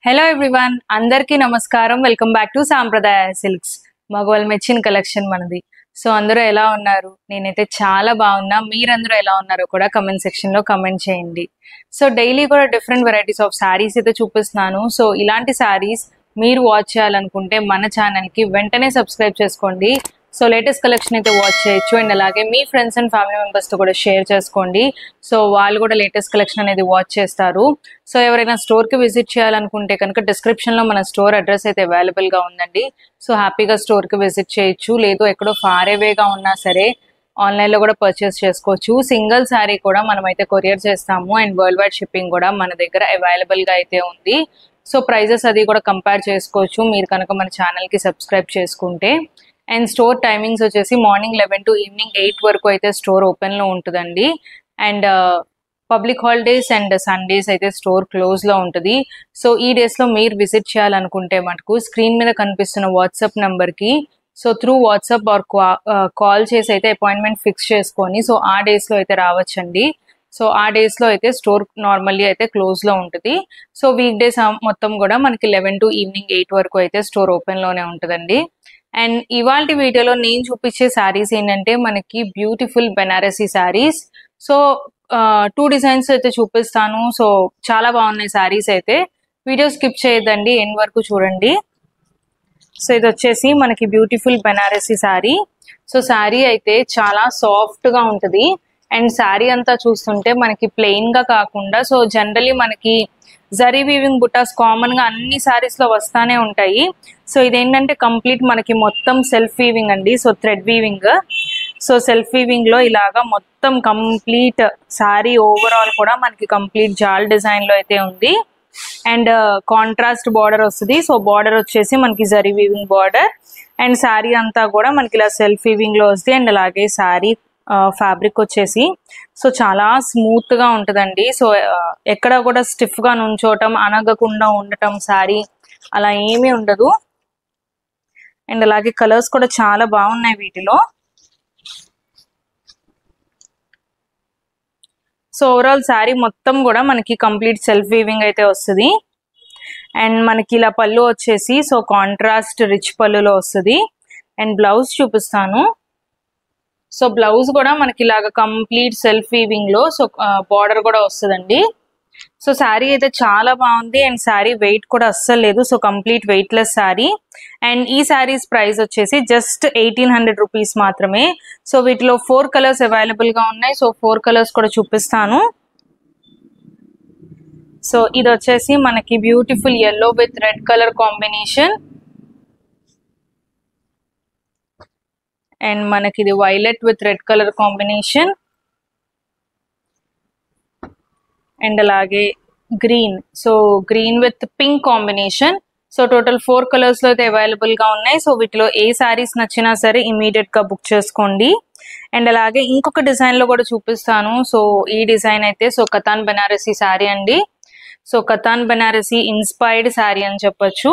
Hello everyone, అందరికీ నమస్కారం. Welcome back to సాంప్రదాయ సిల్క్స్. మగవాళ్ళు మెచ్చిన కలెక్షన్ మనది. సో అందరూ ఎలా ఉన్నారు? నేనైతే చాలా బాగున్నా. మీరందరూ ఎలా ఉన్నారో కూడా కమెంట్ సెక్షన్ లో కమెంట్ చేయండి. సో డైలీ కూడా డిఫరెంట్ వెరైటీస్ ఆఫ్ శారీస్ అయితే చూపిస్తున్నాను. సో ఇలాంటి శారీస్ మీరు వాచ్ చేయాలనుకుంటే మన ఛానల్ కి వెంటనే సబ్స్క్రైబ్ చేసుకోండి. సో లేటెస్ట్ కలెక్షన్ అయితే వాచ్ చేయొచ్చు. అండ్ అలాగే మీ ఫ్రెండ్స్ అండ్ ఫ్యామిలీ మెంబర్స్ తో కూడా షేర్ చేసుకోండి. సో వాళ్ళు కూడా లేటెస్ట్ కలెక్షన్ అనేది వాచ్ చేస్తారు. సో ఎవరైనా స్టోర్ కి విజిట్ చేయాలనుకుంటే కనుక డిస్క్రిప్షన్ లో మన స్టోర్ అడ్రస్ అయితే అవైలబుల్ గా ఉందండి. సో హ్యాపీగా స్టోర్ కి విజిట్ చేయొచ్చు. లేదు ఎక్కడో ఫార్ అవేగా ఉన్నా సరే ఆన్లైన్ లో కూడా పర్చేస్ చేసుకోవచ్చు. సింగిల్ శారీ కూడా మనం అయితే కొరియర్ చేస్తాము. అండ్ వరల్డ్ వైడ్ షిప్పింగ్ కూడా మన దగ్గర అవైలబుల్ గా అయితే ఉంది. సో ప్రైజెస్ అది కూడా కంపేర్ చేసుకోవచ్చు మీరు కనుక మన ఛానల్ కి సబ్స్క్రైబ్ చేసుకుంటే. అండ్ స్టోర్ టైమింగ్స్ వచ్చేసి మార్నింగ్ 11 to ఈవినింగ్ 8 వరకు అయితే స్టోర్ ఓపెన్ లో ఉంటుందండి. And public holidays and Sundays అయితే స్టోర్ క్లోజ్ లో ఉంటుంది. సో ఈ డేస్ లో మీరు విజిట్ చేయాలనుకుంటే మటుకు స్క్రీన్ మీద కనిపిస్తున్న వాట్సాప్ నంబర్ కి so through WhatsApp or call చేసి అయితే అపాయింట్మెంట్ ఫిక్స్ చేసుకొని సో ఆ డేస్ లో అయితే రావచ్చండి. సో ఆ డేస్ లో అయితే స్టోర్ నార్మల్లీ అయితే క్లోజ్ లో ఉంటుంది. సో వీక్ డేస్ మొత్తం కూడా మనకి 11 to ఈవినింగ్ 8 వరకు అయితే స్టోర్ ఓపెన్ లోనే ఉంటుందండి. అండ్ ఇవాళ వీడియోలో నేను చూపించే శారీస్ ఏంటంటే మనకి beautiful Banarasi saris. So 2 designs అయితే చూపిస్తాను. సో చాలా బాగున్నాయి శారీస్ అయితే. వీడియో స్కిప్ చేయొద్దండి, ఎండ్ వరకు చూడండి. సో ఇది వచ్చేసి మనకి బ్యూటిఫుల్ బెనారసీ శారీ. సో శారీ అయితే చాలా సాఫ్ట్ గా ఉంటుంది. అండ్ శారీ అంతా చూస్తుంటే మనకి ప్లెయిన్ గా కాకుండా సో జనరలీ మనకి జరీ వీవింగ్ బుటాస్ కామన్ గా అన్ని శారీస్ లో వస్తానే ఉంటాయి. సో ఇదేంటంటే కంప్లీట్ మనకి మొత్తం సెల్ఫ్ వీవింగ్ అండి. So thread weaving. So self weaving లో ఇలాగా మొత్తం కంప్లీట్ శారీ ఓవరాల్ కూడా మనకి కంప్లీట్ జాల్ డిజైన్ లో అయితే ఉంది. అండ్ కాంట్రాస్ట్ బార్డర్ వస్తుంది. సో బార్డర్ వచ్చేసి మనకి zari weaving border. And sari అంతా కూడా మనకి ఇలా సెల్ఫ్ వీవింగ్ లో వస్తుంది. అండ్ అలాగే శారీ ఫ్యాబ్రిక్ వచ్చేసి సో చాలా స్మూత్ గా ఉంటుందండి. సో ఎక్కడ కూడా స్టిఫ్ గా నుంచోటం అనగకుండా ఉండటం శారీ అలా ఏమీ ఉండదు. అండ్ అలాగే కలర్స్ కూడా చాలా బాగున్నాయి వీటిలో. సో ఓవరాల్ శారీ మొత్తం కూడా మనకి కంప్లీట్ సెల్ఫ్ వీవింగ్ అయితే వస్తుంది. అండ్ మనకి ఇలా పళ్ళు వచ్చేసి సో కాంట్రాస్ట్ రిచ్ పళ్ళులో వస్తుంది. అండ్ బ్లౌజ్ చూపిస్తాను. సో బ్లౌజ్ కూడా మనకి ఇలాగ కంప్లీట్ సెల్ఫ్ వీవింగ్ లో సో బార్డర్ కూడా వస్తుందండి. సో శారీ అయితే చాలా బాగుంది. అండ్ శారీ వెయిట్ కూడా అస్సలు లేదు. So complete weight less sari. And ఈ శారీస్ ప్రైస్ వచ్చేసి జస్ట్ 1800 రూపీస్ మాత్రమే. సో వీటిలో 4 కలర్స్ అవైలబుల్ గా ఉన్నాయి. సో 4 కలర్స్ కూడా చూపిస్తాను. సో ఇది వచ్చేసి మనకి beautiful yellow with red colour combination. And మనకి ఇది violet with red colour combination. And అలాగే green. So green with pink combination. So total 4 colours లో అయితే అవైలబుల్ గా ఉన్నాయి. సో వీటిలో ఏ శారీస్ నచ్చినా సరే ఇమీడియట్ గా బుక్ చేసుకోండి. అండ్ అలాగే ఇంకొక డిజైన్ లో కూడా చూపిస్తాను. సో ఈ డిజైన్ అయితే సో కతాన్ బెనారసీ శారీ అండి. సో కతాన్ బెనారసీ ఇన్స్పైర్డ్ శారీ అని చెప్పొచ్చు.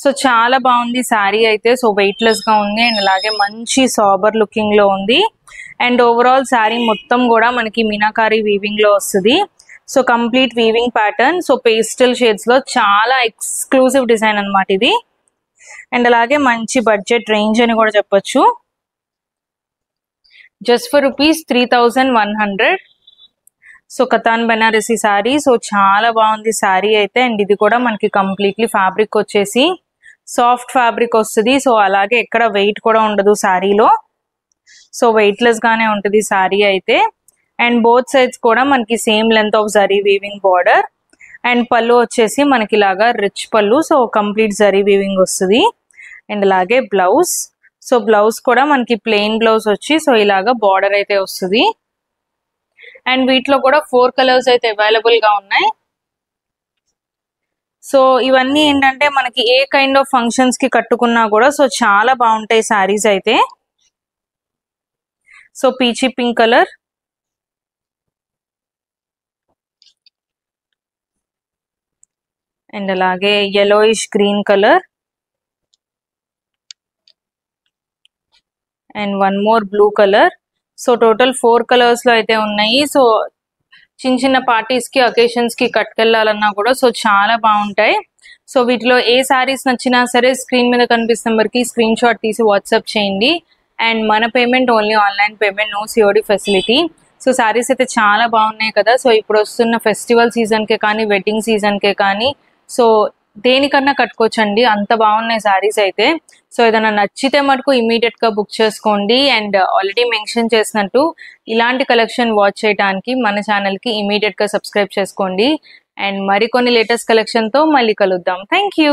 సో చాలా బాగుంది శారీ అయితే. సో వెయిట్ లెస్ గా ఉంది. అండ్ అలాగే మంచి సాబర్ లుకింగ్ లో ఉంది. అండ్ ఓవరాల్ శారీ మొత్తం కూడా మనకి మీనాకారి వీవింగ్ లో వస్తుంది. So complete weaving pattern. So pastel shades లో చాలా ఎక్స్క్లూజివ్ డిజైన్ అన్నమాట ఇది. అండ్ అలాగే మంచి బడ్జెట్ రేంజ్ అని కూడా చెప్పొచ్చు. Just for ₹3100. So katan Banarasi sari. So చాలా బాగుంది శారీ అయితే. అండ్ ఇది కూడా మనకి కంప్లీట్లీ ఫ్యాబ్రిక్ వచ్చేసి సాఫ్ట్ ఫ్యాబ్రిక్ వస్తుంది. సో అలాగే ఎక్కడ వెయిట్ కూడా ఉండదు శారీలో. సో వెయిట్ లెస్ గానే ఉంటుంది శారీ అయితే. అండ్ బోత్ సైడ్స్ కూడా మనకి same length of zari weaving border. And పళ్ళు వచ్చేసి మనకి ఇలాగా రిచ్ పళ్ళు. సో కంప్లీట్ జరీ వీవింగ్ వస్తుంది. అండ్ అలాగే బ్లౌజ్. సో బ్లౌజ్ కూడా మనకి ప్లెయిన్ బ్లౌజ్ వచ్చి సో ఇలాగా బార్డర్ అయితే వస్తుంది. అండ్ వీటిలో కూడా 4 కలర్స్ అయితే అవైలబుల్ గా ఉన్నాయి. సో ఇవన్నీ ఏంటంటే మనకి ఏ కైండ్ ఆఫ్ ఫంక్షన్స్ కి కట్టుకున్నా కూడా సో చాలా బాగుంటాయి శారీస్ అయితే. So peachy pink colour. And అలాగే yellowish green colour. And one more blue colour. So total 4 colours లో అయితే ఉన్నాయి. సో చిన్న చిన్న పార్టీస్కి అకేషన్స్కి కట్టుకెళ్ళాలన్నా కూడా సో చాలా బాగుంటాయి. సో వీటిలో ఏ శారీస్ నచ్చినా సరే స్క్రీన్ మీద కనిపిస్తున్న నెంబర్కి స్క్రీన్ షాట్ తీసి వాట్సాప్ చేయండి. అండ్ మన payment only online payment, no COD facility. So saris అయితే చాలా బాగున్నాయి కదా. సో ఇప్పుడు వస్తున్న ఫెస్టివల్ సీజన్కే కానీ వెడ్డింగ్ సీజన్కే కానీ సో దేనికన్నా కట్టుకోవచ్చండి, అంత బాగున్నాయి శారీస్ అయితే. సో ఏదైనా నచ్చితే మటుకు ఇమీడియట్గా బుక్ చేసుకోండి. అండ్ ఆల్రెడీ మెన్షన్ చేసినట్టు ఇలాంటి కలెక్షన్ వాచ్ చేయడానికి మన ఛానల్కి ఇమీడియట్గా సబ్స్క్రైబ్ చేసుకోండి. అండ్ మరికొన్ని లేటెస్ట్ కలెక్షన్తో మళ్ళీ కలుద్దాం. Thank you.